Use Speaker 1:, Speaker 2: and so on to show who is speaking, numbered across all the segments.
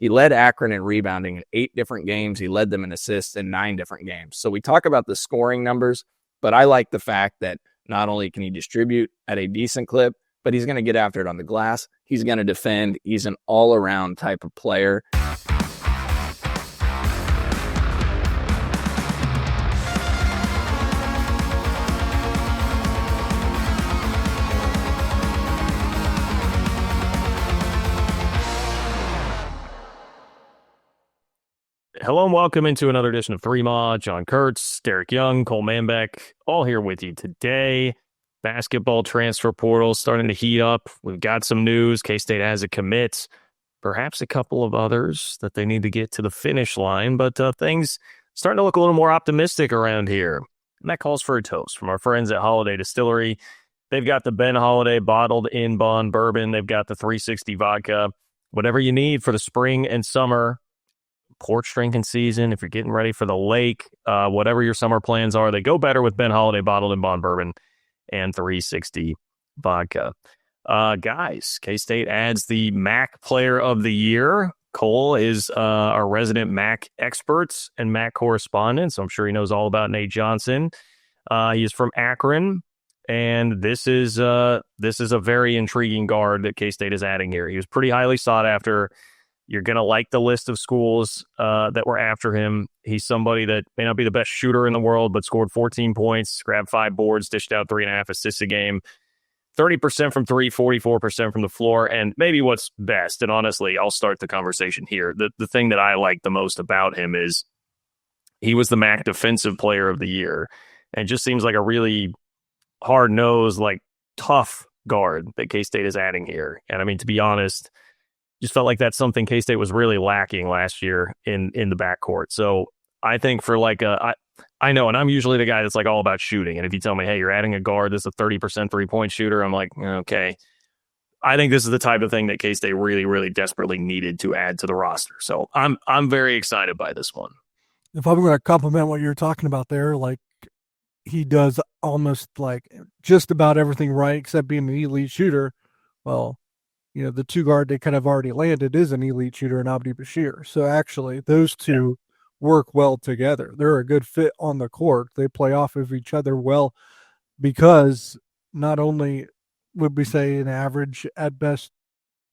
Speaker 1: He led Akron in rebounding in 8 different games. He led them in assists in 9 different games. So we talk about the scoring numbers, but I like the fact that not only can he distribute at a decent clip, but he's going to get after it on the glass. He's going to defend. He's an all-around type of player.
Speaker 2: Hello and welcome into another edition of 3Ma. John Kurtz, Derek Young, Cole Manbeck, all here with you today. Basketball transfer portal starting to heat up. We've got some news. K-State has a commit, perhaps a couple of others that they need to get to the finish line, but things starting to look a little more optimistic around here. And that calls for a toast from our friends at Holiday Distillery. They've got the Ben Holiday bottled in bond bourbon. They've got the 360 vodka. Whatever you need for the spring and summer porch drinking season, if you're getting ready for the lake, whatever your summer plans are, they go better with Ben Holiday bottled in bond bourbon and 360 vodka. Guys, K-State adds the MAC Player of the Year. Cole is our resident MAC expert and MAC correspondent, so I'm sure he knows all about Nate Johnson. He is from Akron, and this is a very intriguing guard that K-State is adding here. He was pretty highly sought after. You're going to like the list of schools that were after him. He's somebody that may not be the best shooter in the world, but scored 14 points, grabbed 5 boards, dished out 3.5 assists a game, 30% from 3, 44% from the floor. And maybe what's best, and honestly, I'll start the conversation here. The thing that I like the most about him is he was the MAC Defensive Player of the Year. And just seems like a really hard-nosed, like tough guard that K-State is adding here. And I mean, to be honest, just felt like that's something K-State was really lacking last year in the backcourt. So I think for like I know, and I'm usually the guy that's like all about shooting. And if you tell me, hey, you're adding a guard that's a 30% three-point shooter, I'm like, okay. I think this is the type of thing that K-State really, really desperately needed to add to the roster. So I'm very excited by this one.
Speaker 3: If I'm going to compliment what you're talking about there, like he does almost like just about everything right except being an elite shooter. Well, you know, the 2 guard they kind of already landed is an elite shooter in Abdi Bashir. So actually, those two work well together. They're a good fit on the court. They play off of each other well because not only would we say an average at best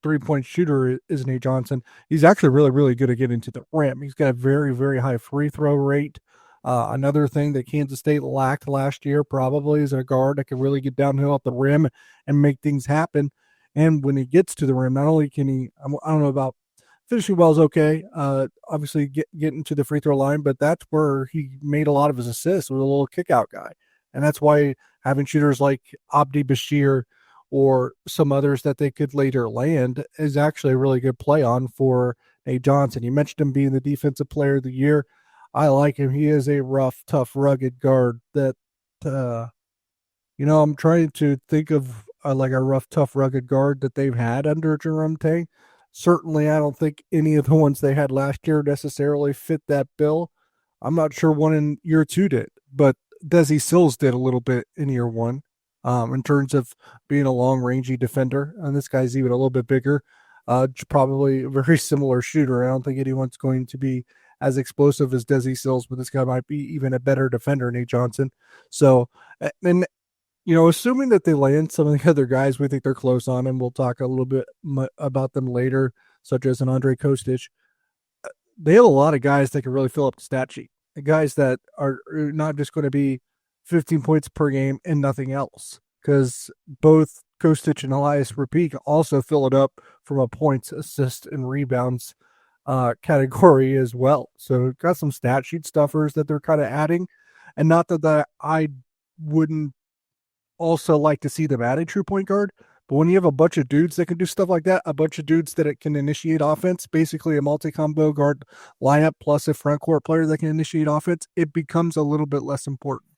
Speaker 3: 3-point shooter is Nate Johnson, he's actually really, really good at getting to the rim. He's got a very, very high free throw rate. Another thing that Kansas State lacked last year probably is a guard that can really get downhill at the rim and make things happen. And when he gets to the rim, not only can he, I don't know about finishing well is okay, obviously getting to the free throw line, but that's where he made a lot of his assists with a little kick out guy. And that's why having shooters like Abdi Bashir or some others that they could later land is actually a really good play on for Nate Johnson. You mentioned him being the Defensive Player of the Year. I like him. He is a rough, tough, rugged guard that, I'm trying to think of like a rough, tough, rugged guard that they've had under Jerome Tang. Certainly, I don't think any of the ones they had last year necessarily fit that bill. I'm not sure one in year 2 did, but Desi Sills did a little bit in year 1 in terms of being a long, rangy defender. And this guy's even a little bit bigger, probably a very similar shooter. I don't think anyone's going to be as explosive as Desi Sills, but this guy might be even a better defender, Nate Johnson. So, and assuming that they land some of the other guys, we think they're close on, and we'll talk a little bit about them later, such as an Andre Kostic. They have a lot of guys that can really fill up the stat sheet. Guys that are not just going to be 15 points per game and nothing else, because both Kostic and Elias Rapik also fill it up from a points, assist, and rebounds category as well. So got some stat sheet stuffers that they're kind of adding, and not that I wouldn't also like to see them add a true point guard, but when you have a bunch of dudes that can do stuff like that, a bunch of dudes that it can initiate offense, basically a multi-combo guard lineup plus a front court player that can initiate offense, it becomes a little bit less important.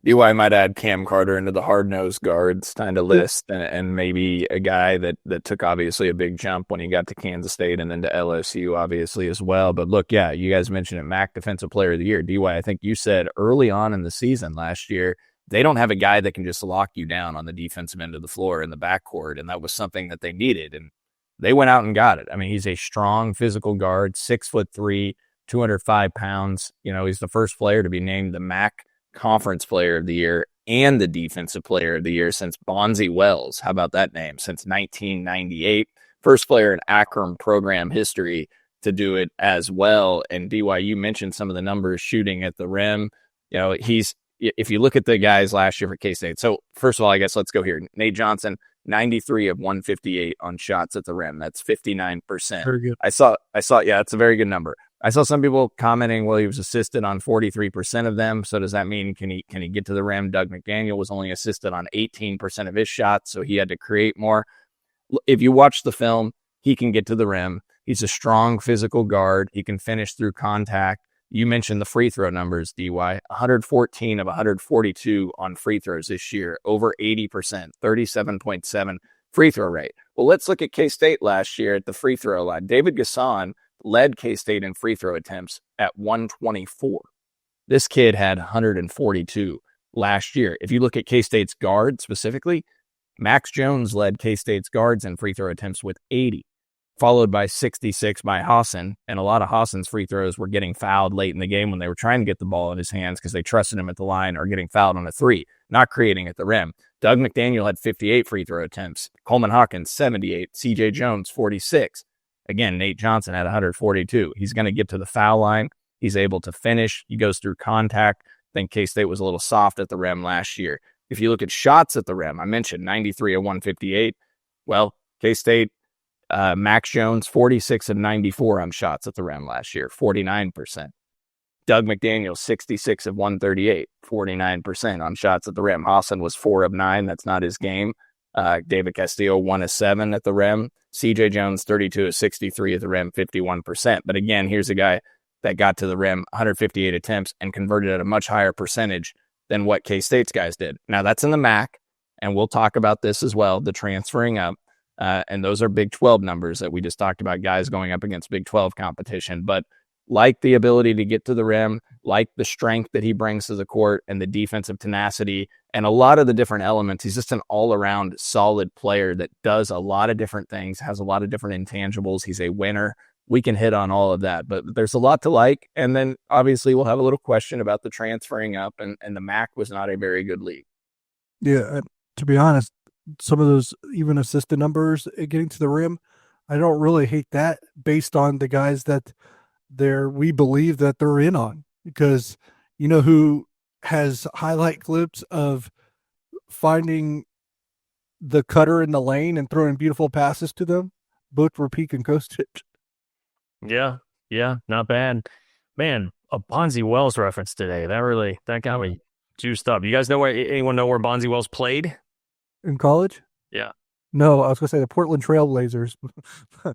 Speaker 1: DY might add Cam Carter into the hard-nosed guards kind of list, and maybe a guy that took obviously a big jump when he got to Kansas State and then to LSU obviously as well. But look, yeah, you guys mentioned it, MAC Defensive Player of the Year. DY, I think you said early on in the season last year, they don't have a guy that can just lock you down on the defensive end of the floor in the backcourt, and that was something that they needed. And They went out and got it. I mean, he's a strong physical guard, 6'3", 205 pounds. He's the first player to be named the MAC Conference Player of the Year and the Defensive Player of the Year since Bonzi Wells. How about that name? Since 1998. First player in Akron program history to do it as well. And DY, you mentioned some of the numbers shooting at the rim. If you look at the guys last year for K-State. So first of all, I guess let's go here. Nate Johnson, 93 of 158 on shots at the rim. That's 59%.
Speaker 3: Very good.
Speaker 1: I saw, yeah, that's a very good number. I saw some people commenting, well, he was assisted on 43% of them. So does that mean can he get to the rim? Doug McDaniel was only assisted on 18% of his shots, so he had to create more. If you watch the film, he can get to the rim. He's a strong physical guard. He can finish through contact. You mentioned the free throw numbers, DY. 114 of 142 on free throws this year, over 80%, 37.7 free throw rate. Well, let's look at K-State last year at the free throw line. David Gasson led K-State in free throw attempts at 124. This kid had 142 last year. If you look at K-State's guard specifically, Max Jones led K-State's guards in free throw attempts with 80, followed by 66 by Hassan. And a lot of Hassan's free throws were getting fouled late in the game when they were trying to get the ball in his hands because they trusted him at the line, or getting fouled on a three, not creating at the rim. Doug McDaniel had 58 free throw attempts. Coleman Hawkins, 78. CJ Jones, 46. Again, Nate Johnson had 142. He's going to get to the foul line. He's able to finish. He goes through contact. I think K-State was a little soft at the rim last year. If you look at shots at the rim, I mentioned 93 of 158. Well, K-State, Max Jones, 46 of 94 on shots at the rim last year, 49%. Doug McDaniel, 66 of 138, 49% on shots at the rim. Hassan was 4 of 9. That's not his game. David Castillo, 1 of 7 at the rim. CJ Jones, 32 of 63 at the rim, 51%. But again, here's a guy that got to the rim 158 attempts and converted at a much higher percentage than what K-State's guys did. Now, that's in the MAC, and we'll talk about this as well, the transferring up. And those are Big 12 numbers that we just talked about, guys going up against Big 12 competition. But like the ability to get to the rim, like the strength that he brings to the court and the defensive tenacity and a lot of the different elements, he's just an all-around solid player that does a lot of different things, has a lot of different intangibles. He's a winner. We can hit on all of that, but there's a lot to like. And then obviously we'll have a little question about the transferring up, and the MAC was not a very good league.
Speaker 3: Yeah, to be honest, some of those even assisted numbers getting to the rim, I don't really hate that based on the guys that we believe that they're in on, because you know who has highlight clips of finding the cutter in the lane and throwing beautiful passes to them? Both Repeat and Kostic.
Speaker 2: Yeah, not bad. Man, a Bonzi Wells reference today. That got me juiced up. You guys know anyone know where Bonzi Wells played?
Speaker 3: In college?
Speaker 2: Yeah.
Speaker 3: No, I was going to say the Portland Trail Blazers.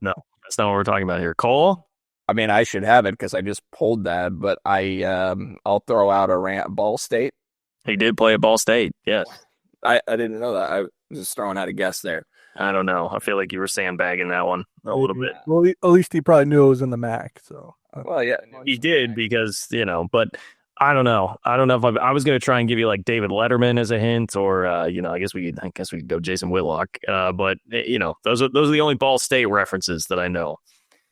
Speaker 2: No, that's not what we're talking about here. Cole?
Speaker 1: I mean, I should have it because I just pulled that, but I'll throw out a rant. Ball State.
Speaker 2: He did play at Ball State, yes.
Speaker 1: I didn't know that. I was just throwing out a guess there.
Speaker 2: I don't know. I feel like you were sandbagging that one a little bit.
Speaker 3: Well, at least he probably knew it was in the MAC. So.
Speaker 1: Well, yeah.
Speaker 2: He did because, but I don't know. I don't know if I was going to try and give you like David Letterman as a hint, or I guess we could go Jason Whitlock. But those are the only Ball State references that I know.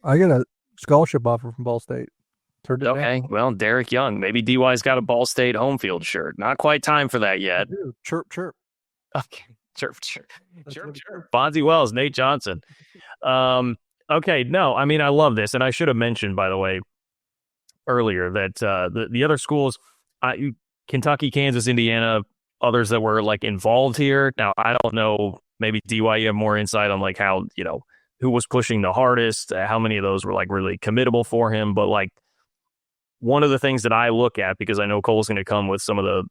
Speaker 3: I got a scholarship offer from Ball State.
Speaker 2: Okay, well, Derek Young. Maybe DY's got a Ball State home field shirt. Not quite time for that yet.
Speaker 3: Chirp, chirp.
Speaker 2: Okay, chirp. Bonzi Wells, Nate Johnson. Okay, no, I mean, I love this. And I should have mentioned, by the way, earlier that the other schools, Kentucky, Kansas, Indiana, others that were like involved here. Now, I don't know, maybe DY, you have more insight on like how, who was pushing the hardest, how many of those were like really committable for him. But like one of the things that I look at, because I know Cole's going to come with some of the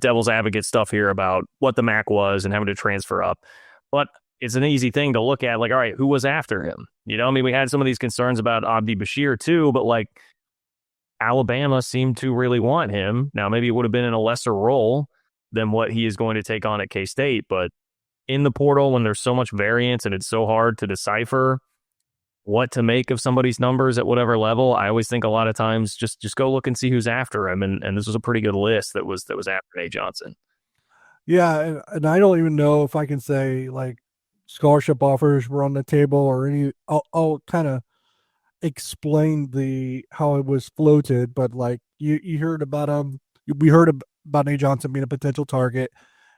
Speaker 2: devil's advocate stuff here about what the MAC was and having to transfer up. But it's an easy thing to look at, like, all right, who was after him? I mean, we had some of these concerns about Abdi Bashir too, but like Alabama seemed to really want him. Now, maybe it would have been in a lesser role than what he is going to take on at K-State, but in the portal, when there's so much variance and it's so hard to decipher what to make of somebody's numbers at whatever level, I always think a lot of times just go look and see who's after him. And this was a pretty good list that was after Nate Johnson.
Speaker 3: Yeah, and I don't even know if I can say like scholarship offers were on the table, or any. I'll kind of explain the how it was floated, but like you heard about we heard about Nate Johnson being a potential target,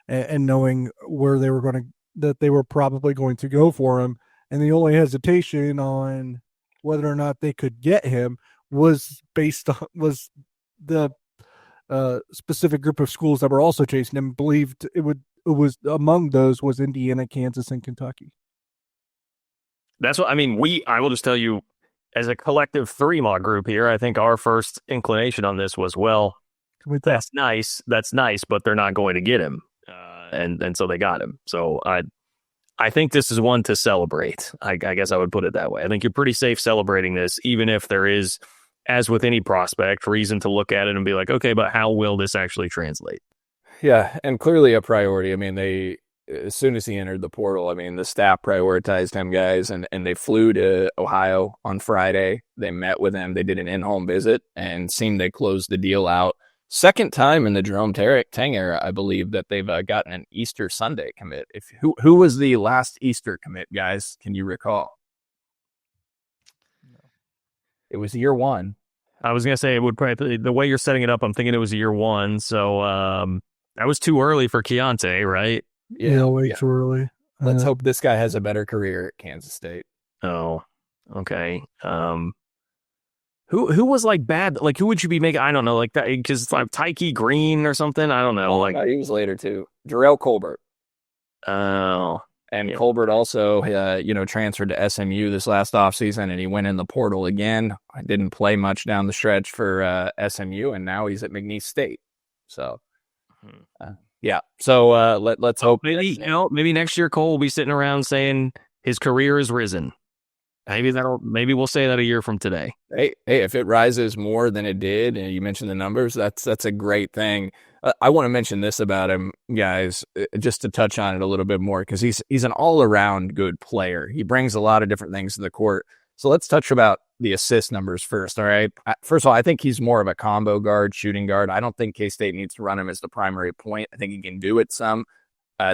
Speaker 3: and knowing where they were going to that they were probably going to go for him, and the only hesitation on whether or not they could get him was based on was the specific group of schools that were also chasing him believed it was among those was Indiana, Kansas, and Kentucky.
Speaker 2: That's what I mean. I will just tell you, as a collective three-mod group here, I think our first inclination on this was, well, that's nice, but they're not going to get him, and so they got him. So I think this is one to celebrate. I guess I would put it that way. I think you're pretty safe celebrating this, even if there is, as with any prospect, reason to look at it and be like, okay, but how will this actually translate?
Speaker 1: Yeah, and clearly a priority. I mean, as soon as he entered the portal, I mean, the staff prioritized him, guys, and they flew to Ohio on Friday. They met with him. They did an in-home visit and seemed they closed the deal out. Second time in the Jerome Tang era, I believe, that they've gotten an Easter Sunday commit. Who was the last Easter commit, guys? Can you recall? It was year one.
Speaker 2: I was gonna say it would probably, the way you're setting it up, I'm thinking it was year one. So that was too early for Keontae, right?
Speaker 3: Yeah, way too early.
Speaker 1: Let's hope this guy has a better career at Kansas State.
Speaker 2: Oh, okay. Who was like bad? Like, who would you be making? I don't know, like that, because like Tyke Green or something. I don't know. Like,
Speaker 1: no, he was later too. Jarrell Colbert.
Speaker 2: Oh,
Speaker 1: and Colbert also, transferred to SMU this last offseason, and he went in the portal again. I didn't play much down the stretch for SMU, and now he's at McNeese State. So, yeah. So let's hope.
Speaker 2: Maybe next year Cole will be sitting around saying his career has risen. Maybe we'll say that a year from today.
Speaker 1: Hey, if it rises more than it did, and you mentioned the numbers, that's a great thing. I want to mention this about him, guys, just to touch on it a little bit more, because he's an all-around good player. He brings a lot of different things to the court. So let's touch about the assist numbers first, all right? First of all, I think he's more of a combo guard, shooting guard. I don't think K-State needs to run him as the primary point. I think he can do it some.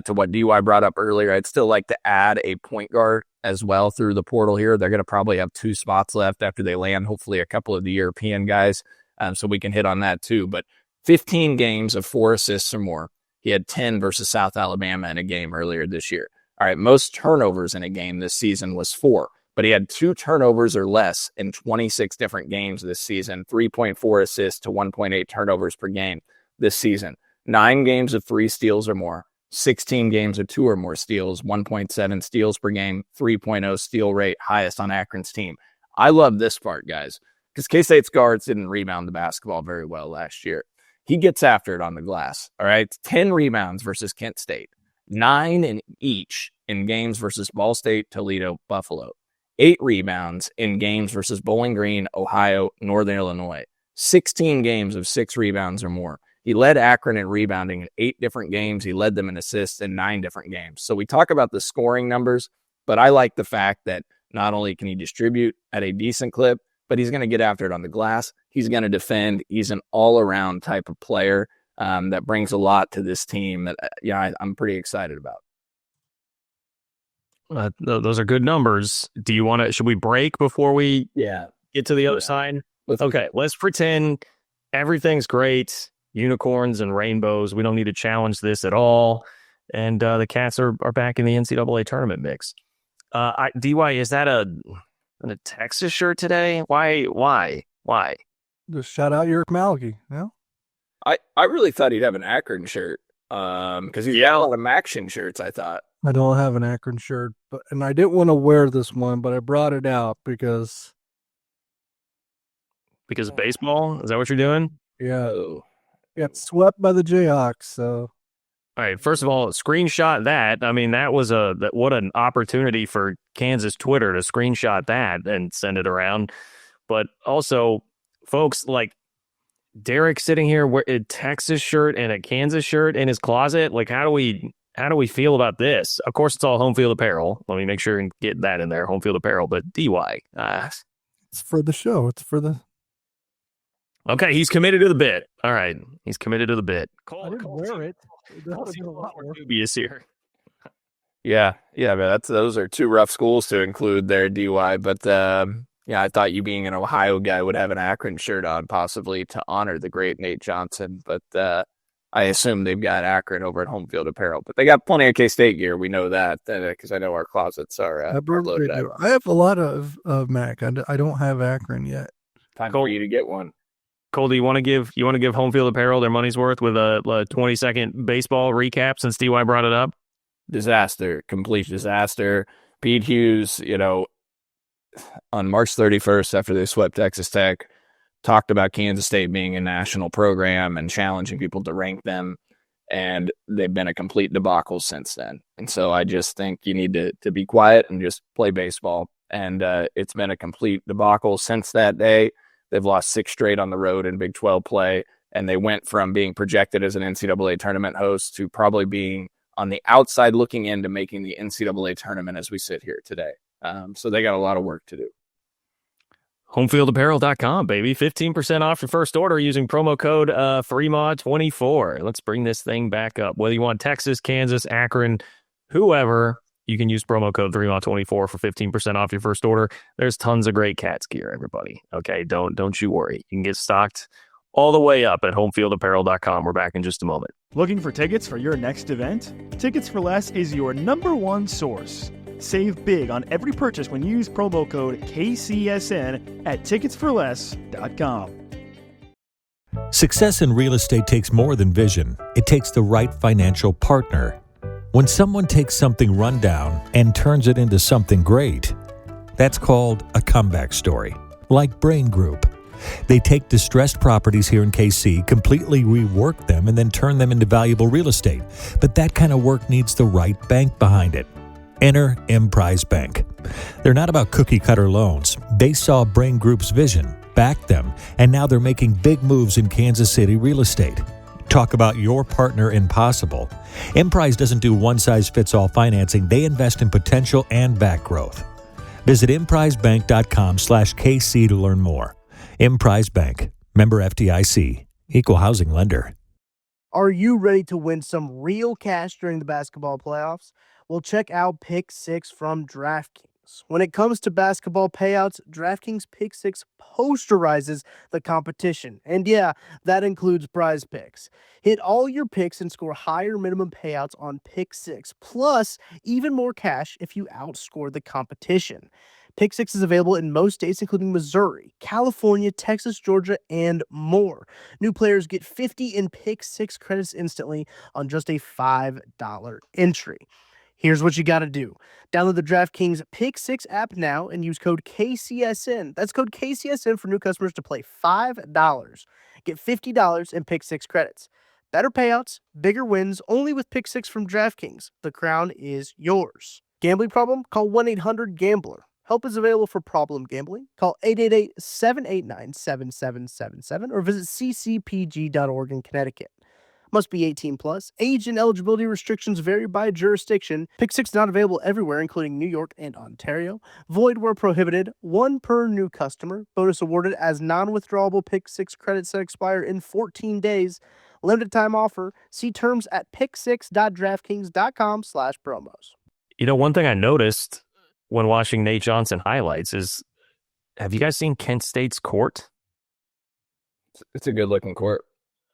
Speaker 1: To what DY brought up earlier, I'd still like to add a point guard as well through the portal here. They're going to probably have 2 spots left after they land, hopefully, a couple of the European guys, so we can hit on that too. But 15 games of 4 assists or more. He had 10 versus South Alabama in a game earlier this year. All right, most turnovers in a game this season was 4, but he had 2 turnovers or less in 26 different games this season, 3.4 assists to 1.8 turnovers per game this season. 9 games of 3 steals or more. 16 games of 2 or more steals, 1.7 steals per game, 3.0 steal rate, highest on Akron's team. I love this part, guys, because K-State's guards didn't rebound the basketball very well last year. He gets after it on the glass, all right? 10 rebounds versus Kent State, 9 in each in games versus Ball State, Toledo, Buffalo, 8 rebounds in games versus Bowling Green, Ohio, Northern Illinois, 16 games of 6 rebounds or more. He led Akron in rebounding in 8 different games. He led them in assists in 9 different games. So we talk about the scoring numbers, but I like the fact that not only can he distribute at a decent clip, but he's going to get after it on the glass. He's going to defend. He's an all-around type of player that brings a lot to this team that I'm pretty excited about.
Speaker 2: Those are good numbers. Do you want to? Should we break before we get to the other side? Okay, let's pretend everything's great. Unicorns and rainbows. We don't need to challenge this at all. And the Cats are back in the NCAA tournament mix. DY, is that a Texas shirt today? Why?
Speaker 3: Just shout out Yerk Malky. Yeah.
Speaker 1: I really thought he'd have an Akron shirt because he's got a lot of Maction shirts, I thought.
Speaker 3: I don't have an Akron shirt, and I didn't want to wear this one, but I brought it out because
Speaker 2: of baseball? Is that what you're doing?
Speaker 3: Yeah. Got swept by the Jayhawks, so.
Speaker 2: All right, first of all, screenshot that. I mean, that was what an opportunity for Kansas Twitter to screenshot that and send it around. But also, folks, like Derek sitting here with a Texas shirt and a Kansas shirt in his closet, like how do we feel about this? Of course, it's all home field apparel. Let me make sure and get that in there, home field apparel. But DY,
Speaker 3: it's for the show. It's for the.
Speaker 2: Okay, he's committed to the bit. All right, he's committed to the bit.
Speaker 3: I didn't wear it.
Speaker 2: Dubious here.
Speaker 1: but those are two rough schools to include there, DY. But I thought you being an Ohio guy would have an Akron shirt on, possibly to honor the great Nate Johnson. But I assume they've got Akron over at Home Field Apparel. But they got plenty of K-State gear. We know that because I know our closets are loaded up.
Speaker 3: I have a lot of Mac. I don't have Akron yet.
Speaker 1: Time for you to get one.
Speaker 2: Cole, do you want to give Home Field Apparel their money's worth with a 20-second baseball recap since DY brought it up?
Speaker 1: Disaster, complete disaster. Pete Hughes, on March 31st, after they swept Texas Tech, talked about Kansas State being a national program and challenging people to rank them. And they've been a complete debacle since then. And so I just think you need to be quiet and just play baseball. And it's been a complete debacle since that day. They've lost 6 straight on the road in Big 12 play, and they went from being projected as an NCAA tournament host to probably being on the outside looking in to making the NCAA tournament as we sit here today. So they got a lot of work to do.
Speaker 2: Homefieldapparel.com, baby. 15% off your first order using promo code FREEMA24. Let's bring this thing back up. Whether you want Texas, Kansas, Akron, whoever, you can use promo code FREEMA24 for 15% off your first order. There's tons of great Cats gear, everybody. Okay, don't you worry. You can get stocked all the way up at homefieldapparel.com. We're back in just a moment.
Speaker 4: Looking for tickets for your next event? Tickets for Less is your #1 source. Save big on every purchase when you use promo code KCSN at ticketsforless.com.
Speaker 5: Success in real estate takes more than vision. It takes the right financial partner. When someone takes something rundown and turns it into something great, that's called a comeback story, like Brain Group. They take distressed properties here in KC, completely rework them, and then turn them into valuable real estate. But that kind of work needs the right bank behind it. Enter Emprise Bank. They're not about cookie-cutter loans. They saw Brain Group's vision, backed them, and now they're making big moves in Kansas City real estate. Talk about your partner in possible. Emprise doesn't do one-size-fits-all financing. They invest in potential and back growth. Visit emprisebank.com/KC to learn more. Emprise Bank. Member FDIC. Equal housing lender.
Speaker 6: Are you ready to win some real cash during the basketball playoffs? Well, check out Pick 6 from DraftKings. When it comes to basketball payouts, DraftKings Pick 6 posterizes the competition. And yeah, that includes prize picks. Hit all your picks and score higher minimum payouts on Pick 6, plus even more cash if you outscore the competition. Pick 6 is available in most states, including Missouri, California, Texas, Georgia, and more. New players get 50 in Pick 6 credits instantly on just a $5 entry. Here's what you got to do. Download the DraftKings Pick 6 app now and use code KCSN. That's code KCSN for new customers to play $5. Get $50 in Pick 6 credits. Better payouts, bigger wins, only with Pick 6 from DraftKings. The crown is yours. Gambling problem? Call 1-800-GAMBLER. Help is available for problem gambling. Call 888-789-7777 or visit ccpg.org in Connecticut. Must be 18 plus. Age and eligibility restrictions vary by jurisdiction. Pick 6 not available everywhere, including New York and Ontario. Void where prohibited. 1 per new customer. Bonus awarded as non-withdrawable Pick 6 credits that expire in 14 days. Limited time offer. See terms at pick6.draftkings.com/promos.
Speaker 2: One thing I noticed when watching Nate Johnson highlights is, have you guys seen Kent State's court?
Speaker 1: It's a good looking court.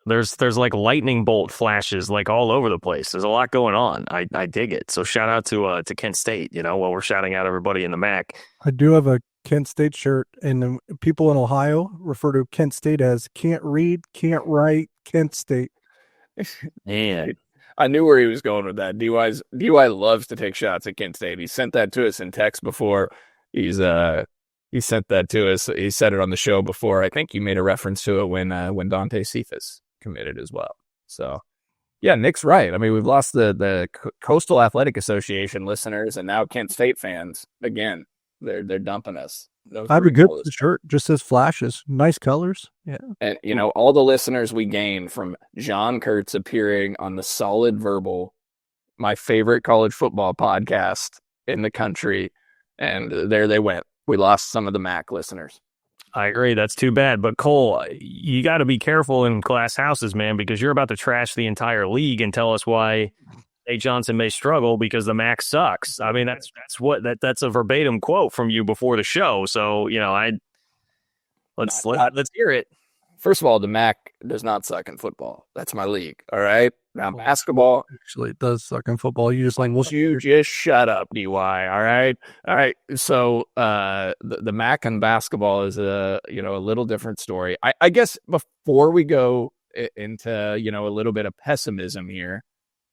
Speaker 2: There's like lightning bolt flashes like all over the place. There's a lot going on. I dig it. So shout out to Kent State, while we're shouting out everybody in the MAC.
Speaker 3: I do have a Kent State shirt, and people in Ohio refer to Kent State as can't read, can't write, Kent State.
Speaker 2: Man.
Speaker 1: I knew where he was going with that. DY loves to take shots at Kent State. He sent that to us in text before. He sent that to us. He said it on the show before. I think you made a reference to it when Dante Cephas committed as well. So, yeah, Nick's right. I mean, we've lost the Coastal Athletic Association listeners, and now Kent State fans again. They're dumping us.
Speaker 3: I'd be good with the shirt. Just says flashes, nice colors. Yeah,
Speaker 1: and all the listeners we gained from John Kurtz appearing on the Solid Verbal, my favorite college football podcast in the country, and there they went. We lost some of the MAC listeners.
Speaker 2: I agree. That's too bad. But Cole, you got to be careful in glass houses, man, because you're about to trash the entire league and tell us why Nate Johnson may struggle because the MAC sucks. I mean, that's a verbatim quote from you before the show. So, let's hear it.
Speaker 1: First of all, the MAC does not suck in football. That's my league. All right. Now, basketball
Speaker 3: actually it does suck in football. You just
Speaker 1: just shut up, DY. All right. All right. So the MAC and basketball is a little different story. I guess before we go into a little bit of pessimism here,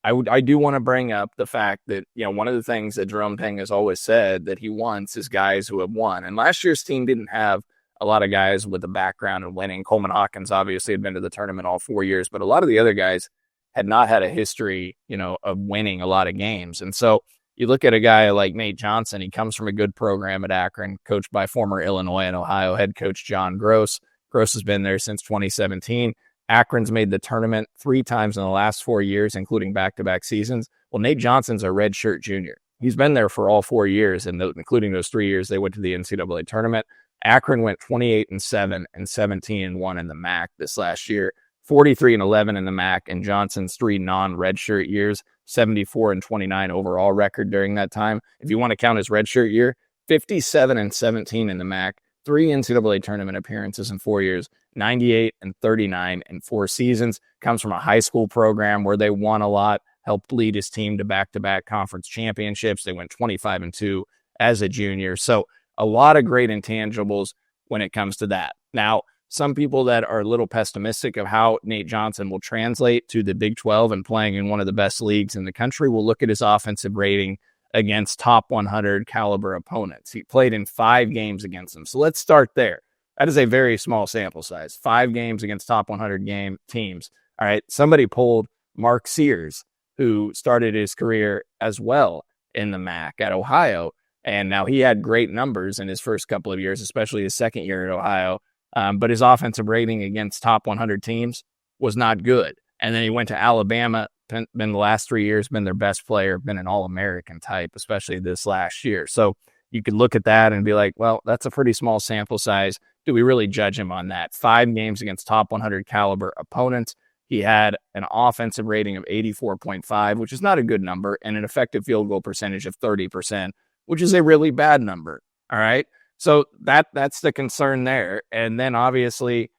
Speaker 1: I do want to bring up the fact that one of the things that Jerome Tang has always said that he wants is guys who have won. And last year's team didn't have a lot of guys with a background in winning. Coleman Hawkins obviously had been to the tournament all 4 years, but a lot of the other guys had not had a history, of winning a lot of games. And so you look at a guy like Nate Johnson, he comes from a good program at Akron, coached by former Illinois and Ohio head coach John Gross. Gross has been there since 2017. Akron's made the tournament 3 times in the last 4 years, including back-to-back seasons. Well, Nate Johnson's a redshirt junior. He's been there for all 4 years, and including those 3 years, they went to the NCAA tournament. Akron went 28-7 and 17-1 in the MAC this last year, 43-11 in the MAC, and Johnson's 3 non-redshirt years, 74-29 overall record during that time. If you want to count his redshirt year, 57-17 in the MAC, 3 NCAA tournament appearances in 4 years, 98-39 in 4 seasons. Comes from a high school program where they won a lot, helped lead his team to back-to-back conference championships. They went 25-2 as a junior. So a lot of great intangibles when it comes to that. Now, some people that are a little pessimistic of how Nate Johnson will translate to the Big 12 and playing in one of the best leagues in the country will look at his offensive rating against top 100 caliber opponents. He played in 5 games against them. So let's start there. That is a very small sample size. 5 games against top 100 game teams. All right. Somebody pulled Mark Sears, who started his career as well in the MAC at Ohio. And now he had great numbers in his first couple of years, especially his second year at Ohio. But his offensive rating against top 100 teams was not good. And then he went to Alabama, been the last 3 years, been their best player, been an All-American type, especially this last year. So you could look at that and be like, well, that's a pretty small sample size. Do we really judge him on that? 5 games against top 100 caliber opponents. He had an offensive rating of 84.5, which is not a good number, and an effective field goal percentage of 30%, which is a really bad number. All right. So that's the concern there. And then obviously,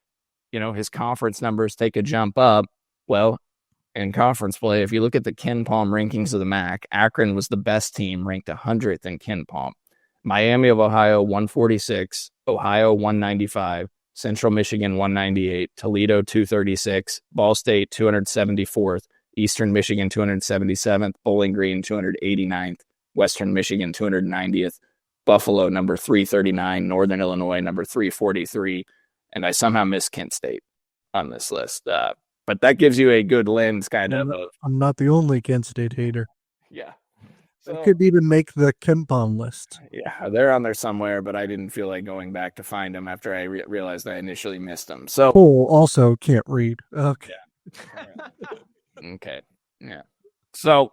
Speaker 1: his conference numbers take a jump up. Well, in conference play, if you look at the Ken Palm rankings of the MAC, Akron was the best team, ranked 100th in Ken Palm. Miami of Ohio, 146, Ohio, 195, Central Michigan, 198, Toledo, 236, Ball State, 274th, Eastern Michigan, 277th, Bowling Green, 289th, Western Michigan, 290th, Buffalo, number 339, Northern Illinois, number 343, and I somehow missed Kent State on this list. But that gives you a good lens kind of.
Speaker 3: I'm not the only Kent State hater.
Speaker 1: Yeah.
Speaker 3: So, they could even make the Ken Palm list.
Speaker 1: Yeah, they're on there somewhere, but I didn't feel like going back to find them after I realized I initially missed them. So
Speaker 3: Cole also can't read. Okay.
Speaker 1: Yeah. Okay. Yeah. So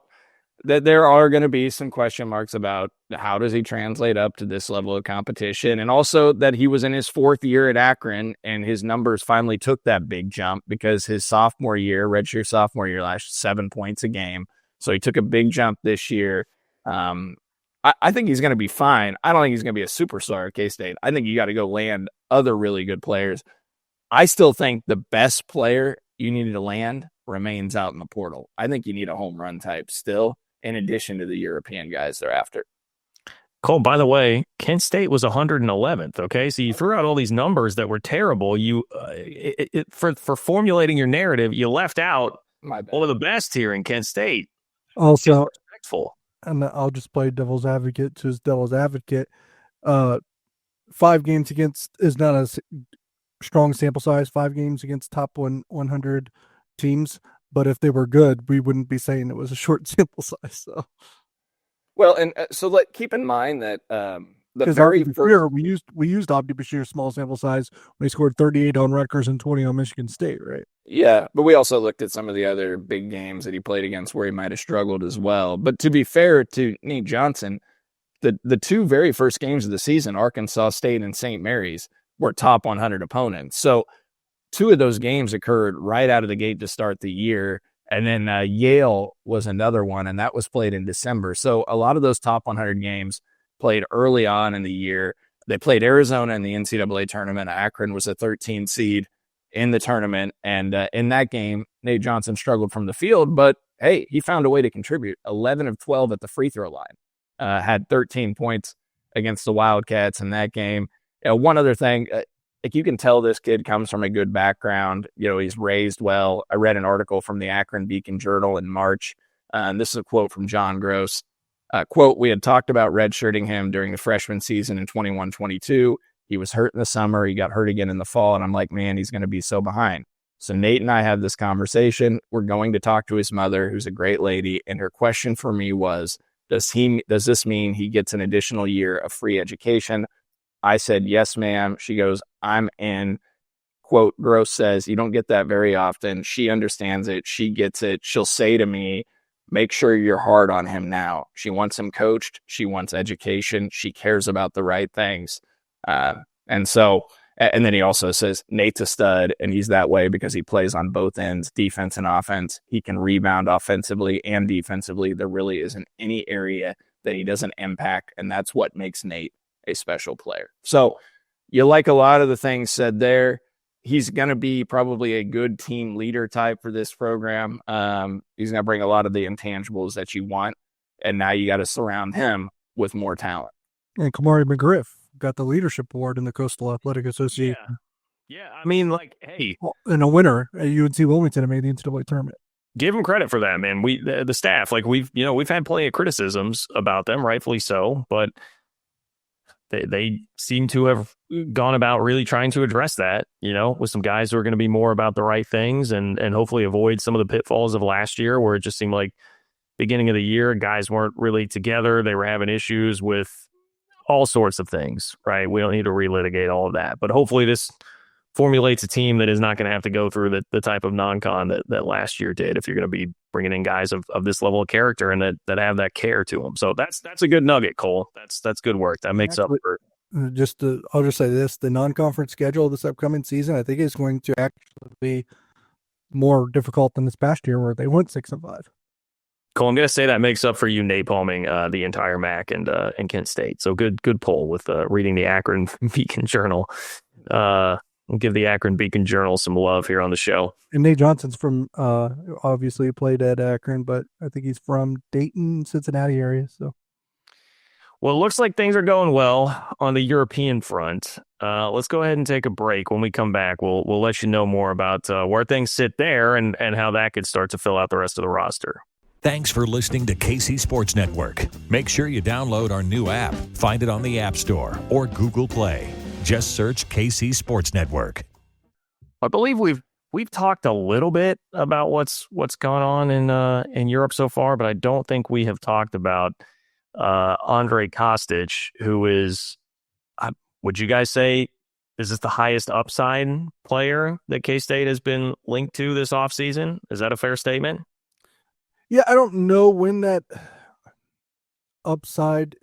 Speaker 1: there are going to be some question marks about how does he translate up to this level of competition, and also that he was in his 4th year at Akron and his numbers finally took that big jump because his redshirt sophomore year last 7 points a game. So he took a big jump this year. I think he's going to be fine. I don't think he's going to be a superstar at K-State. I think you got to go land other really good players. I still think the best player you need to land remains out in the portal. I think you need a home run type still, in addition to the European guys they're after.
Speaker 2: Cole, by the way, Kent State was 111th. Okay, so you threw out all these numbers that were terrible. You for formulating your narrative, you left out one of the best here in Kent State.
Speaker 3: Also,
Speaker 2: respectful.
Speaker 3: And I'll just play devil's advocate to his devil's advocate. 5 games against is not a strong sample size. 5 games against top 100 teams. But if they were good, we wouldn't be saying it was a short sample size. So,
Speaker 1: well, and so keep in mind that the very first
Speaker 3: we used Abdi Bashir's small sample size when he scored 38 on Rutgers and 20 on Michigan State, right?
Speaker 1: Yeah, but we also looked at some of the other big games that he played against where he might have struggled as well. But to be fair to Nate Johnson, the 2 very first games of the season, Arkansas State and St. Mary's, were top 100 opponents. So 2 of those games occurred right out of the gate to start the year. And then Yale was another one, and that was played in December. So a lot of those top 100 games played early on in the year. They played Arizona in the NCAA tournament. Akron was a 13 seed in the tournament. And in that game, Nate Johnson struggled from the field, but hey, he found a way to contribute. 11 of 12 at the free throw line. Had 13 points against the Wildcats in that game. One other thing, like you can tell this kid comes from a good background. He's raised well. I read an article from the Akron Beacon Journal in March. And this is a quote from John Gross. Quote, "We had talked about redshirting him during the freshman season in 21-22. He was hurt in the summer. He got hurt again in the fall. And I'm like, man, he's going to be so behind. So Nate and I had this conversation. We're going to talk to his mother, who's a great lady. And her question for me was, does this mean he gets an additional year of free education? I said, yes, ma'am. She goes, I'm in. Quote, Gross says, you don't get that very often. She understands it. She gets it. She'll say to me, make sure you're hard on him now. She wants him coached. She wants education. She cares about the right things. And then he also says, Nate's a stud, and he's that way because he plays on both ends, defense and offense. He can rebound offensively and defensively. There really isn't any area that he doesn't impact, and that's what makes Nate a special player. So you like a lot of the things said there. He's going to be probably a good team leader type for this program. He's going to bring a lot of the intangibles that you want, and now you got to surround him with more talent.
Speaker 3: And Kamari McGriff got the leadership award in the Coastal Athletic Association.
Speaker 2: Yeah. I mean, like, hey.
Speaker 3: And a winner at UNC Wilmington and made the NCAA tournament.
Speaker 2: Give him credit for that, man. The staff, like we've had plenty of criticisms about them, rightfully so, but they seem to have gone about really trying to address that, with some guys who are going to be more about the right things and hopefully avoid some of the pitfalls of last year where it just seemed like beginning of the year, guys weren't really together. They were having issues with all sorts of things, right? We don't need to relitigate all of that, but hopefully this formulates a team that is not going to have to go through the type of non-con that last year did if you're going to be bringing in guys of this level of character and that have that care to them. So that's a good nugget, Cole. That's good work. That makes up for it.
Speaker 3: I'll just say this, the non-conference schedule this upcoming season, I think is going to actually be more difficult than this past year where they went 6-5.
Speaker 2: Cole, I'm going to say that makes up for you napalming the entire MAC and Kent State. So good poll with reading the Akron Beacon Journal. We'll give the Akron Beacon Journal some love here on the show.
Speaker 3: And Nate Johnson's from, obviously played at Akron, but I think he's from Dayton, Cincinnati area. So,
Speaker 2: well, it looks like things are going well on the European front. Let's go ahead and take a break. When we come back, we'll let you know more about where things sit there and how that could start to fill out the rest of the roster.
Speaker 5: Thanks for listening to KC Sports Network. Make sure you download our new app. Find it on the App Store or Google Play. Just search KC Sports Network.
Speaker 2: I believe we've talked a little bit about what's gone on in Europe so far, but I don't think we have talked about Andre Kostic, who is, would you guys say, is this the highest upside player that K-State has been linked to this offseason? Is that a fair statement?
Speaker 3: Yeah, I don't know when that upside.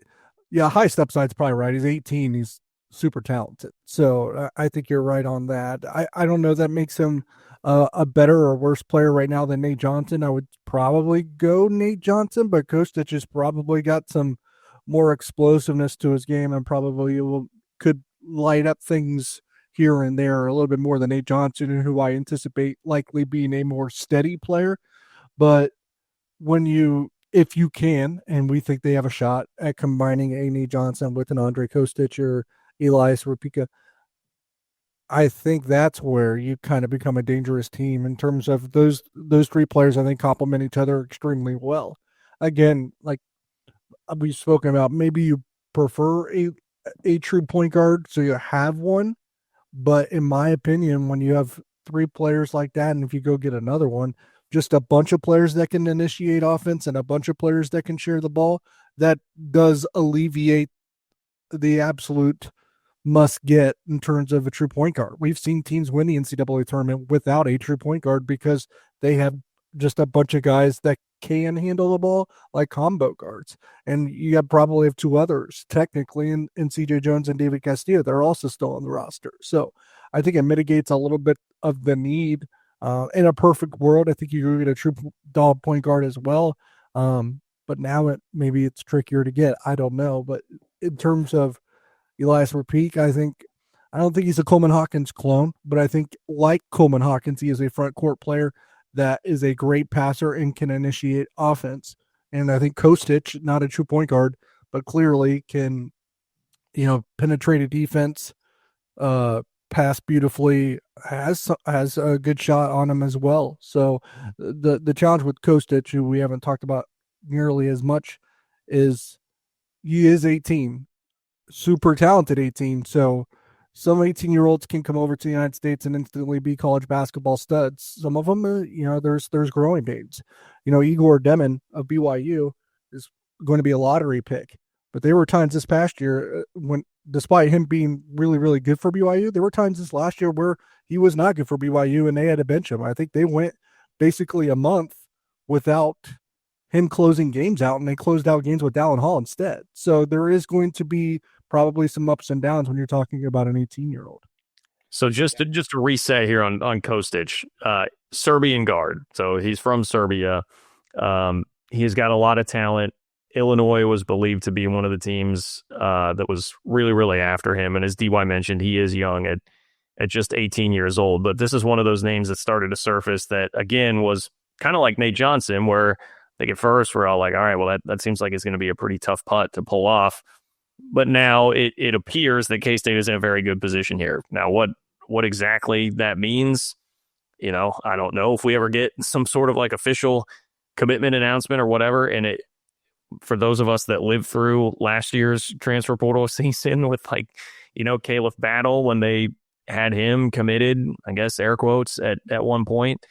Speaker 3: Yeah, highest upside's probably right. He's 18. He's super talented. So I think you're right on that. I don't know that makes him a better or worse player right now than Nate Johnson. I would probably go Nate Johnson, but Kostic has probably got some more explosiveness to his game and probably could light up things here and there a little bit more than Nate Johnson, who I anticipate likely being a more steady player. But if you can, and we think they have a shot at combining a Nate Johnson with an Andre Kostic or Elias Rapika, I think that's where you kind of become a dangerous team in terms of those three players. I think complement each other extremely well. Again, like we've spoken about, maybe you prefer a true point guard, so you have one. But in my opinion, when you have three players like that, and if you go get another one, just a bunch of players that can initiate offense and a bunch of players that can share the ball, that does alleviate the absolute must get in terms of a true point guard. We've seen teams win the NCAA tournament without a true point guard because they have just a bunch of guys that can handle the ball like combo guards. And you probably have two others technically in CJ Jones and David Castillo. They're also still on the roster. So I think it mitigates a little bit of the need In a perfect world, I think you could get a true dog point guard as well. But now maybe it's trickier to get. I don't know. But in terms of Elias Repeat, I don't think he's a Coleman Hawkins clone, but I think like Coleman Hawkins, he is a front court player that is a great passer and can initiate offense. And I think Kostic, not a true point guard, but clearly can, penetrate a defense, pass beautifully, has a good shot on him as well. So the challenge with Kostic, who we haven't talked about nearly as much, is he is 18, super talented 18. So some 18-year-olds can come over to the United States and instantly be college basketball studs. Some of them, there's growing pains. Igor Demon of BYU is going to be a lottery pick. But there were times this past year when, despite him being really, really good for BYU, there were times this last year where he was not good for BYU and they had to bench him. I think they went basically a month without him closing games out, and they closed out games with Dallin Hall instead. So there is going to be probably some ups and downs when you're talking about an 18-year-old.
Speaker 2: So just to reset here on Kostic, Serbian guard. So he's from Serbia. He's got a lot of talent. Illinois was believed to be one of the teams that was really, really after him. And as DY mentioned, he is young at just 18 years old. But this is one of those names that started to surface that, again, was kind of like Nate Johnson, where I think at first we're all like, all right, well, that seems like it's going to be a pretty tough putt to pull off. But now it appears that K-State is in a very good position here. Now, what exactly that means, I don't know if we ever get some sort of like official commitment announcement or whatever. And for those of us that lived through last year's transfer portal season with Caleb Battle, when they had him committed, I guess, air quotes at one point,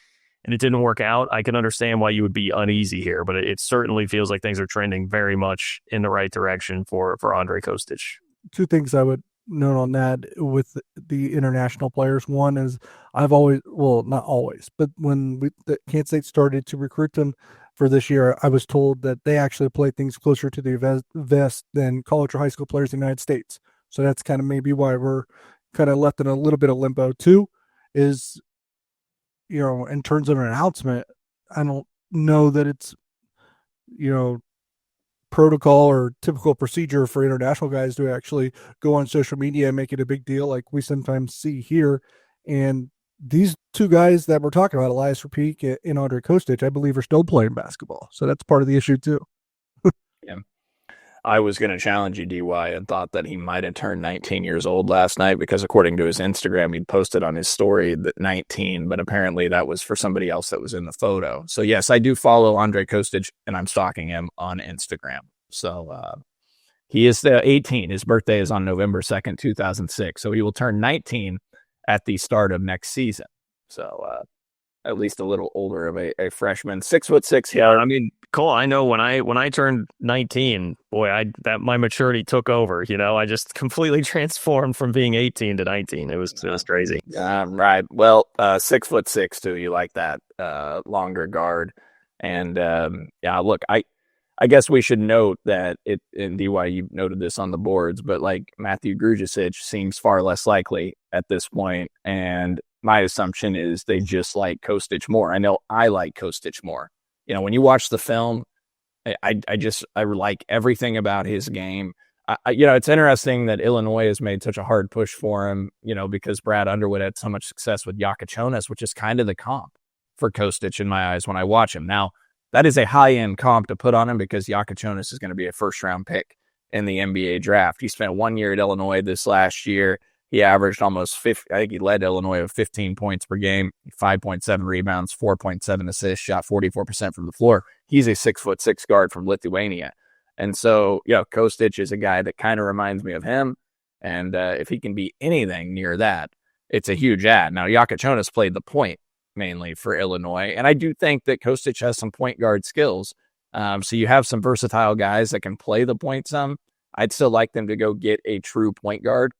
Speaker 2: and it didn't work out, I can understand why you would be uneasy here, but it certainly feels like things are trending very much in the right direction for Andre Kostic.
Speaker 3: Two things I would note on that with the international players. One is I've always, well, not always, but when Kansas State started to recruit them for this year, I was told that they actually play things closer to the vest than college or high school players in the United States. So that's kind of maybe why we're kind of left in a little bit of limbo. Two is, in terms of an announcement, I don't know that it's, protocol or typical procedure for international guys to actually go on social media and make it a big deal like we sometimes see here. And these two guys that we're talking about, Elias Repeat and Andre Kostic, I believe are still playing basketball. So that's part of the issue too.
Speaker 1: Yeah. I was going to challenge you, DY, and thought that he might have turned 19 years old last night because according to his Instagram, he'd posted on his story that 19, but apparently that was for somebody else that was in the photo. So yes, I do follow Andre Kostic and I'm stalking him on Instagram. So he is 18. His birthday is on November 2nd, 2006. So he will turn 19 at the start of next season. So at least a little older of a freshman, 6'6".
Speaker 2: Yeah, I mean, Cole, I know when I turned 19, boy, my maturity took over. I just completely transformed from being 18 to 19. It was crazy.
Speaker 1: Right. Well, 6'6" too. You like that longer guard, and look, I guess we should note that in DY, you noted this on the boards, but like Matthew Grujicic seems far less likely at this point, and my assumption is they just like Kostic more. I know I like Kostic more. When you watch the film, I like everything about his game. It's interesting that Illinois has made such a hard push for him, because Brad Underwood had so much success with Yakachonis, which is kind of the comp for Kostic in my eyes when I watch him. Now, that is a high-end comp to put on him because Yakachonis is going to be a first-round pick in the NBA draft. He spent 1 year at Illinois this last year. He averaged almost 50. I think he led Illinois with 15 points per game, 5.7 rebounds, 4.7 assists, shot 44% from the floor. He's a 6'6" guard from Lithuania. And so, Kostic is a guy that kind of reminds me of him. And if he can be anything near that, it's a huge add. Now, Yakachonis played the point mainly for Illinois. And I do think that Kostic has some point guard skills. So you have some versatile guys that can play the point some. I'd still like them to go get a true point guard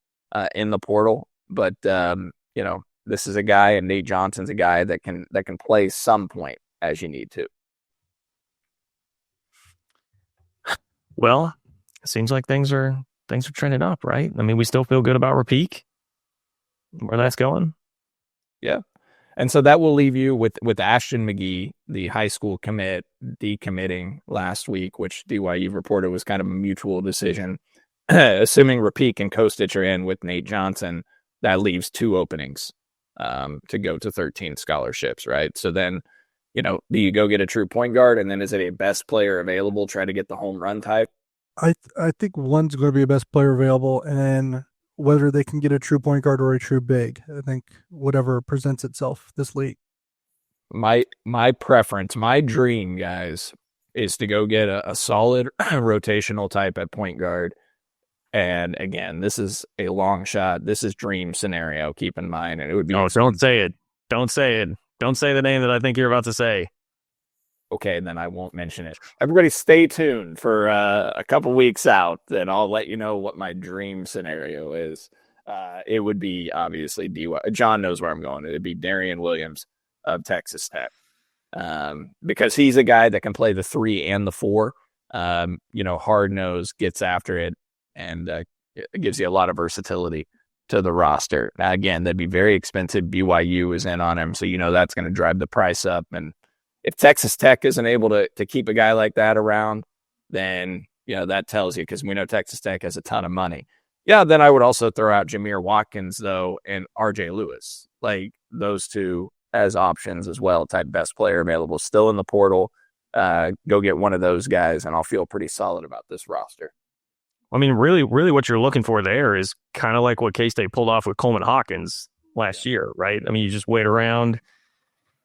Speaker 1: in the portal. But, this is a guy, and Nate Johnson's a guy that can play some point as you need to.
Speaker 2: Well, it seems like things are trending up, right? I mean, we still feel good about Repeat, where that's going.
Speaker 1: Yeah. And so that will leave you with Ashton McGee, the high school commit, decommitting last week, which DYU reported was kind of a mutual decision. Assuming Rapique and Kostic are in with Nate Johnson, that leaves 2 openings to go to 13 scholarships, right? So then, do you go get a true point guard, and then is it a best player available, try to get the home run type?
Speaker 3: I think one's going to be a best player available, and then whether they can get a true point guard or a true big. I think whatever presents itself this league.
Speaker 1: My preference, my dream, guys, is to go get a solid rotational type at point guard. And again, this is a long shot. This is dream scenario. Keep in mind, and it would be.
Speaker 2: Oh, don't say it. Don't say it. Don't say the name that I think you're about to say.
Speaker 1: Okay, then I won't mention it. Everybody stay tuned for a couple weeks out, and I'll let you know what my dream scenario is. It would be obviously DY. John knows where I'm going. It'd be Darian Williams of Texas Tech, because he's a guy that can play the 3 and the 4. Hard nose, gets after it, and it gives you a lot of versatility to the roster. Now, again, that'd be very expensive. BYU is in on him, so that's going to drive the price up. And if Texas Tech isn't able to keep a guy like that around, then that tells you, because we know Texas Tech has a ton of money. Yeah, then I would also throw out Jameer Watkins, though, and RJ Lewis. Like those two as options as well, type best player available, still in the portal. Go get one of those guys, and I'll feel pretty solid about this roster.
Speaker 2: I mean, really what you're looking for there is kind of like what K-State pulled off with Coleman Hawkins last year, right? I mean, you just wait around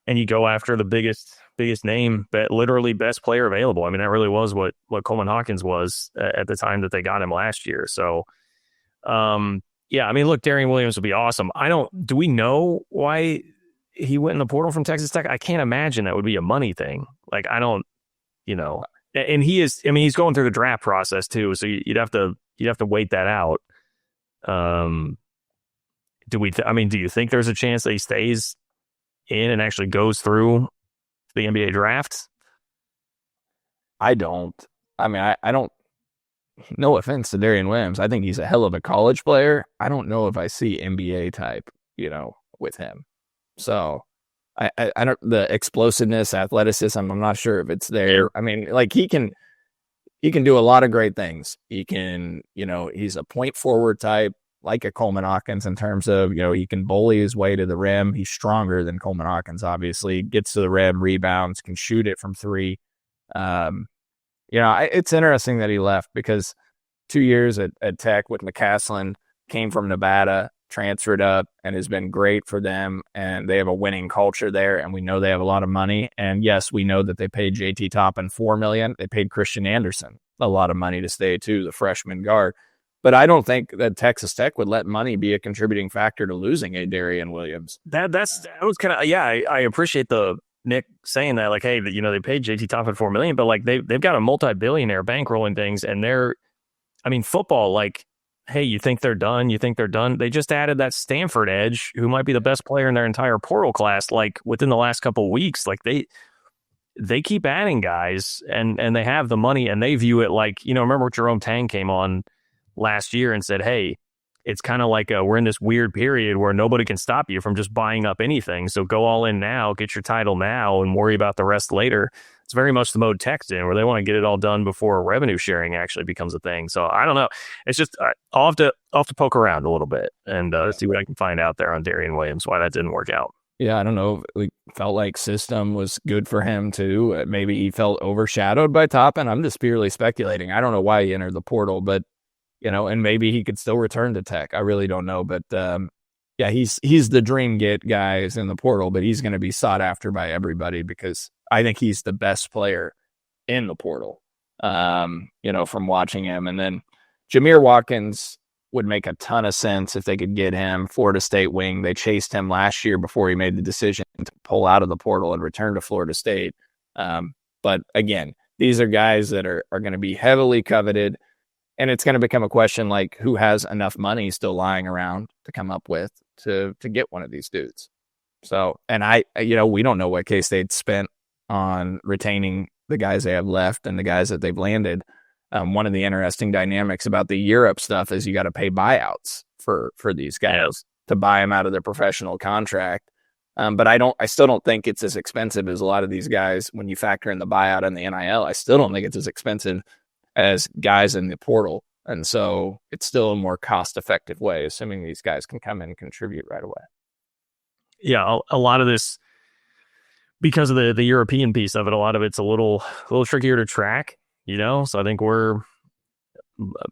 Speaker 2: and you go after the biggest name, but literally best player available. I mean, that really was what Coleman Hawkins was at the time that they got him last year. So, yeah, I mean, look, Darian Williams would be awesome. Do we know why he went in the portal from Texas Tech? I can't imagine that would be a money thing. Like, I don't, and he is, I mean, he's going through the draft process too. So you'd have to wait that out. Do you think there's a chance that he stays in and actually goes through the NBA draft?
Speaker 1: I don't. I mean, I don't. No offense to Darian Williams, I think he's a hell of a college player. I don't know if I see NBA type, with him. So I don't, the explosiveness, athleticism, I'm not sure if it's there. I mean, like he can do a lot of great things. He can, he's a point forward type, like a Coleman Hawkins in terms of, he can bully his way to the rim. He's stronger than Coleman Hawkins, obviously. Gets to the rim, rebounds, can shoot it from 3. It's interesting that he left, because 2 years at Tech with McCaslin, came from Nevada, transferred up, and has been great for them. And they have a winning culture there, and we know they have a lot of money. And yes, we know that they paid JT Toppin $4 million. They paid Christian Anderson a lot of money to stay too, the freshman guard. But I don't think that Texas Tech would let money be a contributing factor to losing a Darian Williams.
Speaker 2: That was kind of, I appreciate the Nick saying that, like, hey, they paid JT Toppin $4 million, but like they've got a multi-billionaire bankrolling things, and football, like, hey, you think they're done? They just added that Stanford edge, who might be the best player in their entire portal class, like within the last couple of weeks. Like they keep adding guys, and they have the money, and they view it like, remember Jerome Tang came on last year and said, hey, it's kind of like we're in this weird period where nobody can stop you from just buying up anything. So go all in now, get your title now, and worry about the rest later. It's very much the mode Tech's in, where they want to get it all done before revenue sharing actually becomes a thing. So I don't know. It's just I'll have to poke around a little bit and see what I can find out there on Darian Williams, why that didn't work out.
Speaker 1: Yeah, I don't know. It felt like system was good for him too. Maybe he felt overshadowed by Toppin. I'm just purely speculating. I don't know why he entered the portal, but and maybe he could still return to Tech. I really don't know, but yeah, he's the dream get guys in the portal, but he's going to be sought after by everybody, because I think he's the best player in the portal, from watching him. And then Jameer Watkins would make a ton of sense if they could get him. Florida State wing. They chased him last year before he made the decision to pull out of the portal and return to Florida State. But again, these are guys that are going to be heavily coveted. And it's going to become a question like, who has enough money still lying around to come up with to get one of these dudes. So, and we don't know what K-State spent on retaining the guys they have left and the guys that they've landed. One of the interesting dynamics about the Europe stuff is you got to pay buyouts for these guys to buy them out of their professional contract. But I still don't think it's as expensive as a lot of these guys when you factor in the buyout and the NIL. I still don't think it's as expensive as guys in the portal. And so it's still a more cost-effective way, assuming these guys can come in and contribute right away.
Speaker 2: Yeah, a lot of this, because of the European piece of it, a lot of it's a little trickier to track, So I think we're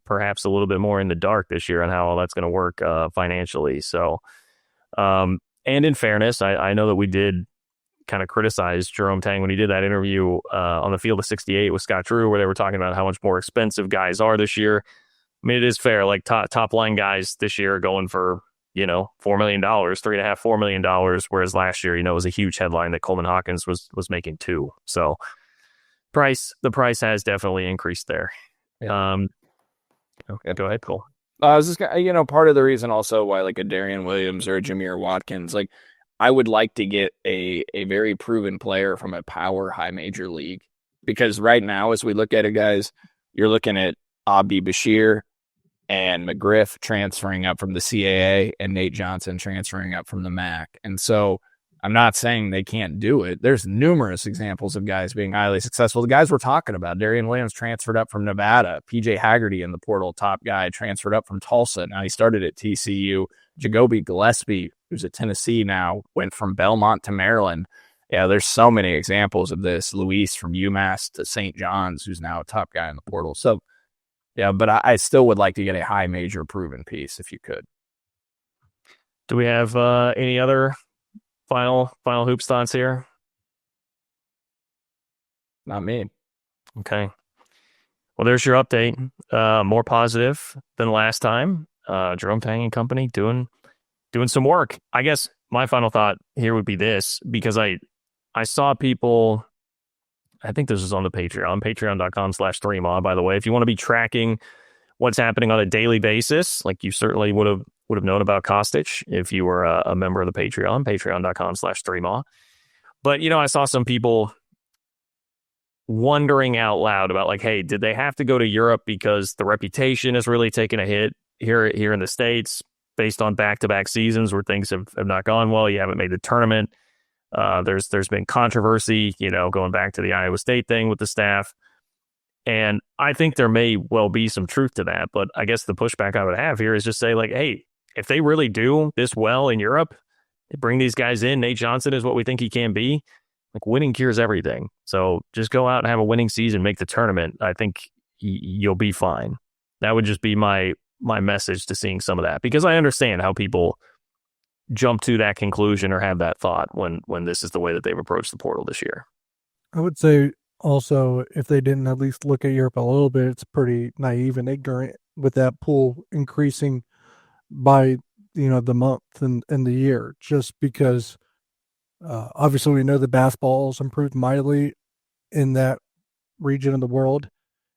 Speaker 2: perhaps a little bit more in the dark this year on how all that's going to work financially. So, and in fairness, I know that we did kind of criticize Jerome Tang when he did that interview on the field of 68 with Scott Drew, where they were talking about how much more expensive guys are this year. I mean, it is fair. Like top line guys this year are going for, $4 million, $3.5, $4 million, whereas last year, it was a huge headline that Coleman Hawkins was making $2 million. So the price has definitely increased there.
Speaker 1: Yeah.
Speaker 2: Okay, go ahead, Cole.
Speaker 1: I was just, part of the reason also why like a Darian Williams or a Jameer Watkins, like I would like to get a very proven player from a power high major league, because right now, as we look at it, guys, you're looking at Abdi Bashir and McGriff transferring up from the CAA and Nate Johnson transferring up from the MAC. And so I'm not saying they can't do it. There's numerous examples of guys being highly successful. The guys we're talking about, Darian Williams transferred up from Nevada. PJ Haggerty in the portal, top guy, transferred up from Tulsa. Now he started at TCU. Jacoby Gillespie, who's at Tennessee now, went from Belmont to Maryland. Yeah, there's so many examples of this. Luis from UMass to St. John's, who's now a top guy in the portal. So, yeah, but I still would like to get a high major proven piece if you could.
Speaker 2: Do we have any other final hoops thoughts here?
Speaker 1: Not me.
Speaker 2: Okay. Well, there's your update. More positive than last time. Jerome Tang and company doing some work. I guess my final thought here would be this, because I saw people, I think this is on the Patreon, patreon.com/3mod, by the way. If you want to be tracking what's happening on a daily basis, like you certainly would have known about Kostic if you were a member of the Patreon, patreon.com/3mod. But, I saw some people wondering out loud about like, hey, did they have to go to Europe because the reputation has really taken a hit here in the States based on back-to-back seasons where things have not gone well? You haven't made the tournament. There's been controversy, going back to the Iowa State thing with the staff. And I think there may well be some truth to that. But I guess the pushback I would have here is just say like, hey, if they really do this well in Europe, they bring these guys in. Nate Johnson is what we think he can be. Like, winning cures everything. So just go out and have a winning season, make the tournament. I think you'll be fine. That would just be my message to seeing some of that, because I understand how people jump to that conclusion or have that thought when this is the way that they've approached the portal this year.
Speaker 3: I would say also, if they didn't at least look at Europe a little bit, it's pretty naive and ignorant with that pool increasing by, the month and the year, just because obviously we know the basketball's improved mightily in that region of the world.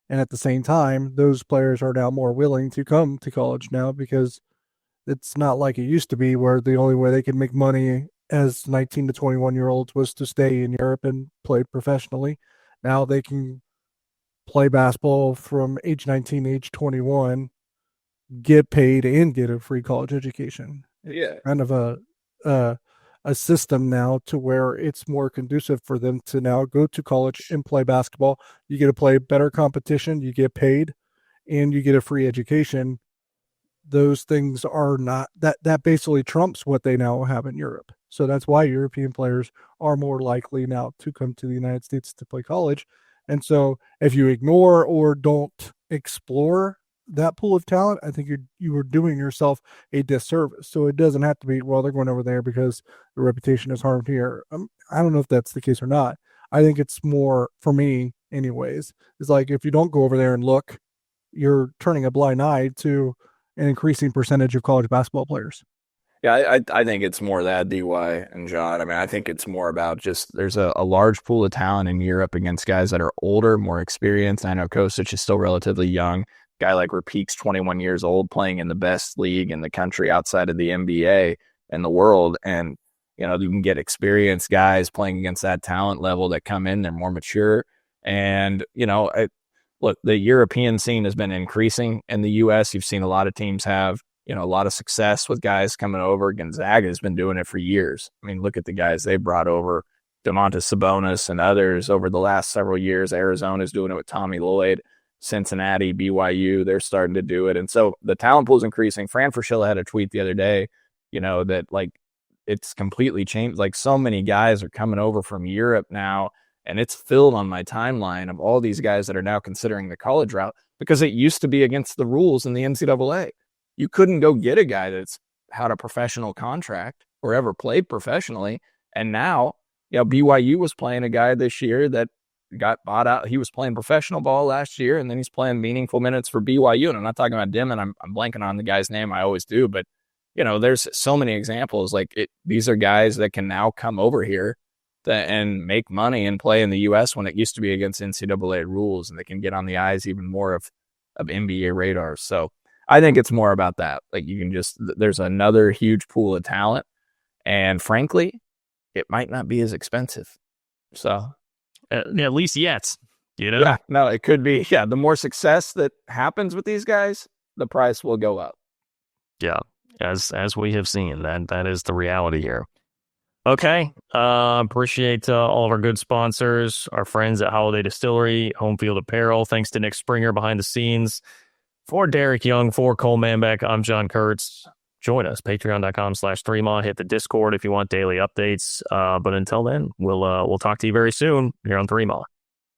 Speaker 3: And at the same time, those players are now more willing to come to college now, because it's not like it used to be where the only way they could make money as 19 to 21-year-olds was to stay in Europe and play professionally. Now they can play basketball from age 19 to age 21, get paid, and get a free college education.
Speaker 1: Yeah.
Speaker 3: It's kind of a system now to where it's more conducive for them to now go to college and play basketball. You get to play better competition, you get paid, and you get a free education. Those things are not that basically trumps what they now have in Europe. So that's why European players are more likely now to come to the United States to play college. And so if you ignore or don't explore that pool of talent, I think you are doing yourself a disservice. So it doesn't have to be, well, they're going over there because the reputation is harmed here. I don't know if that's the case or not. I think it's more, for me anyways, is like, if you don't go over there and look, you're turning a blind eye to an increasing percentage of college basketball players.
Speaker 1: Yeah, I think it's more that, DY and John. I mean, I think it's more about just there's a large pool of talent in Europe against guys that are older, more experienced. I know Kostic is still relatively young. Guy like Rapique's 21 years old, playing in the best league in the country outside of the NBA and the world. And, you can get experienced guys playing against that talent level that come in, they're more mature. And, look, the European scene has been increasing in the U.S. You've seen a lot of teams have, a lot of success with guys coming over. Gonzaga has been doing it for years. I mean, look at the guys they brought over, Domantas Sabonis and others over the last several years. Arizona's doing it with Tommy Lloyd, Cincinnati, BYU, they're starting to do it. And so the talent pool is increasing. Fran Fraschilla had a tweet the other day, that like it's completely changed. Like so many guys are coming over from Europe now, and it's filled on my timeline of all these guys that are now considering the college route, because it used to be against the rules in the NCAA. You couldn't go get a guy that's had a professional contract or ever played professionally. And now, BYU was playing a guy this year that got bought out. He was playing professional ball last year, and then he's playing meaningful minutes for BYU. And I'm not talking about Dim, and I'm blanking on the guy's name. I always do. But, there's so many examples. These are guys that can now come over here and make money and play in the U.S. when it used to be against NCAA rules, and they can get on the eyes even more of NBA radars. So I think it's more about that. Like there's another huge pool of talent, and frankly, it might not be as expensive. So
Speaker 2: at least yet,
Speaker 1: Yeah, no, it could be. Yeah, the more success that happens with these guys, the price will go up.
Speaker 2: Yeah, as we have seen, that is the reality here. Okay, appreciate all of our good sponsors, our friends at Holiday Distillery, Home Field Apparel. Thanks to Nick Springer behind the scenes. For Derek Young, for Cole Manbeck, I'm John Kurtz. Join us, patreon.com/3mod. Hit the Discord if you want daily updates. But until then, we'll talk to you very soon here on 3mod.